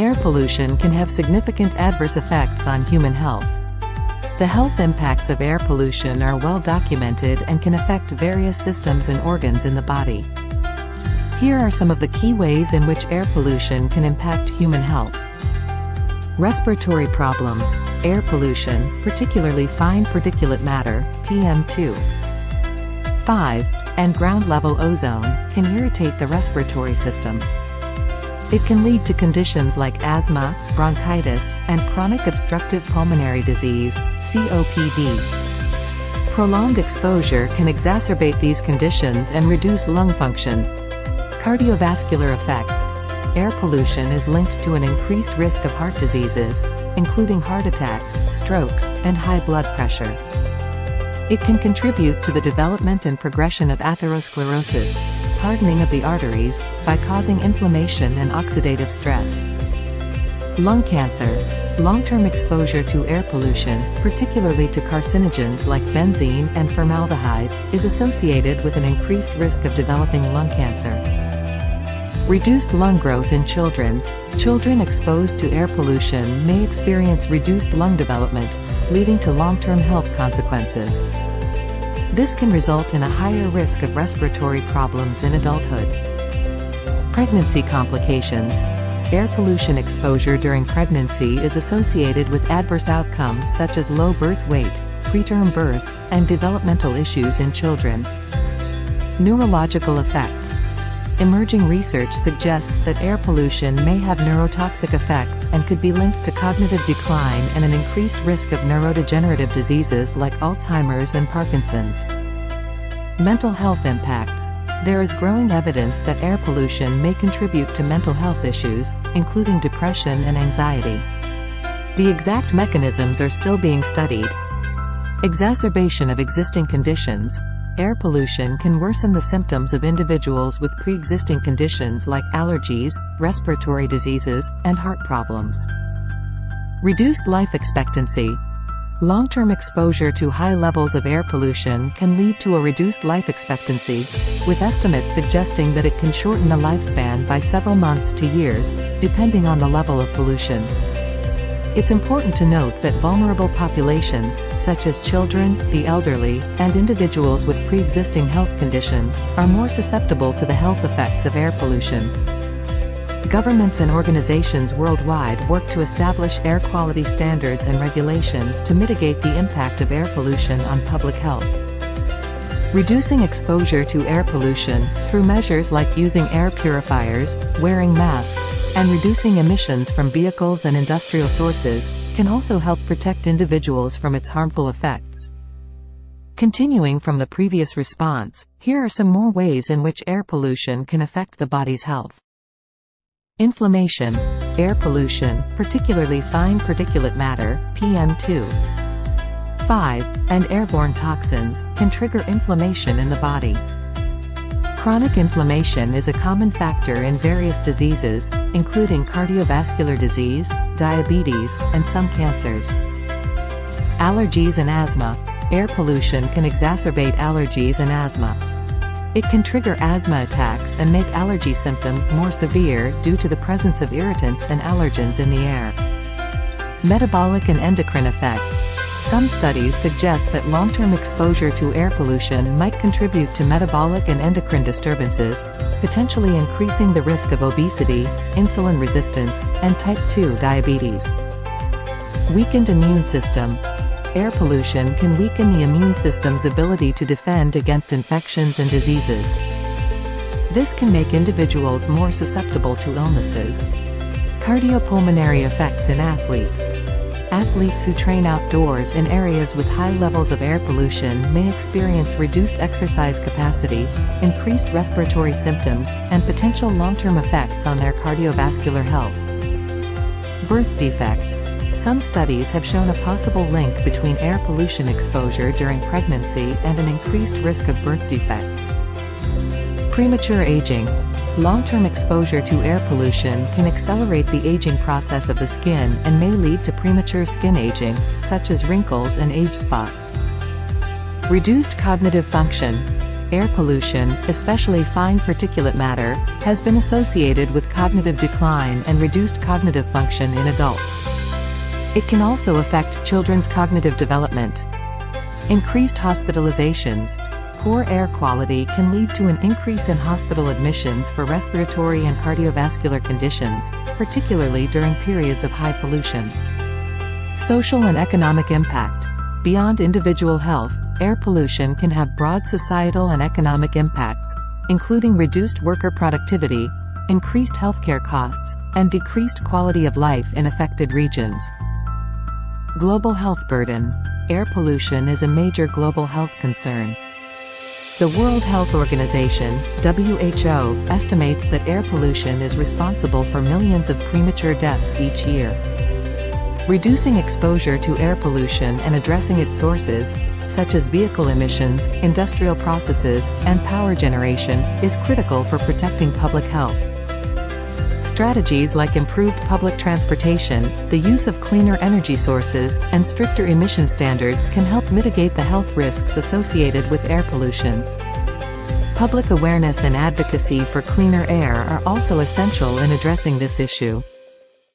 Air pollution can have significant adverse effects on human health. The health impacts of air pollution are well documented and can affect various systems and organs in the body. Here are some of the key ways in which air pollution can impact human health. Respiratory problems, air pollution, particularly fine particulate matter, PM2.5, and ground-level ozone, can irritate the respiratory system. It can lead to conditions like asthma, bronchitis, and chronic obstructive pulmonary disease, COPD. Prolonged exposure can exacerbate these conditions and reduce lung function. Cardiovascular effects. Air pollution is linked to an increased risk of heart diseases, including heart attacks, strokes, and high blood pressure. It can contribute to the development and progression of atherosclerosis, hardening of the arteries, by causing inflammation and oxidative stress. Lung cancer. Long-term exposure to air pollution, particularly to carcinogens like benzene and formaldehyde, is associated with an increased risk of developing lung cancer. Reduced lung growth in children. Children exposed to air pollution may experience reduced lung development, leading to long-term health consequences. This can result in a higher risk of respiratory problems in adulthood. Pregnancy complications. Air pollution exposure during pregnancy is associated with adverse outcomes such as low birth weight, preterm birth, and developmental issues in children. Neurological effects. Emerging research suggests that air pollution may have neurotoxic effects and could be linked to cognitive decline and an increased risk of neurodegenerative diseases like Alzheimer's and Parkinson's. Mental health impacts. There is growing evidence that air pollution may contribute to mental health issues, including depression and anxiety. The exact mechanisms are still being studied. Exacerbation of existing conditions. Air pollution can worsen the symptoms of individuals with pre-existing conditions like allergies, respiratory diseases, and heart problems. Reduced life expectancy. Long-term exposure to high levels of air pollution can lead to a reduced life expectancy, with estimates suggesting that it can shorten a lifespan by several months to years, depending on the level of pollution. It's important to note that vulnerable populations, such as children, the elderly, and individuals with pre-existing health conditions, are more susceptible to the health effects of air pollution. Governments and organizations worldwide work to establish air quality standards and regulations to mitigate the impact of air pollution on public health. Reducing exposure to air pollution, through measures like using air purifiers, wearing masks, and reducing emissions from vehicles and industrial sources, can also help protect individuals from its harmful effects. Continuing from the previous response, here are some more ways in which air pollution can affect the body's health. Inflammation. Air pollution, particularly fine particulate matter, PM2.5, and airborne toxins, can trigger inflammation in the body. Chronic inflammation is a common factor in various diseases, including cardiovascular disease, diabetes, and some cancers. Allergies and asthma. Air pollution can exacerbate allergies and asthma. It can trigger asthma attacks and make allergy symptoms more severe due to the presence of irritants and allergens in the air. Metabolic and endocrine effects. Some studies suggest that long-term exposure to air pollution might contribute to metabolic and endocrine disturbances, potentially increasing the risk of obesity, insulin resistance, and type 2 diabetes. Weakened immune system. Air pollution can weaken the immune system's ability to defend against infections and diseases. This can make individuals more susceptible to illnesses. Cardiopulmonary effects in athletes. Athletes who train outdoors in areas with high levels of air pollution may experience reduced exercise capacity, increased respiratory symptoms, and potential long-term effects on their cardiovascular health. Birth defects. Some studies have shown a possible link between air pollution exposure during pregnancy and an increased risk of birth defects. Premature aging. Long-term exposure to air pollution can accelerate the aging process of the skin and may lead to premature skin aging, such as wrinkles and age spots. Reduced cognitive function. Air pollution, especially fine particulate matter, has been associated with cognitive decline and reduced cognitive function in adults. It can also affect children's cognitive development. Increased hospitalizations. Poor air quality can lead to an increase in hospital admissions for respiratory and cardiovascular conditions, particularly during periods of high pollution. Social and economic impact. Beyond individual health, air pollution can have broad societal and economic impacts, including reduced worker productivity, increased healthcare costs, and decreased quality of life in affected regions. Global health burden. Air pollution is a major global health concern. The World Health Organization, WHO, estimates that air pollution is responsible for millions of premature deaths each year. Reducing exposure to air pollution and addressing its sources, such as vehicle emissions, industrial processes, and power generation, is critical for protecting public health. Strategies like improved public transportation, the use of cleaner energy sources, and stricter emission standards can help mitigate the health risks associated with air pollution. Public awareness and advocacy for cleaner air are also essential in addressing this issue.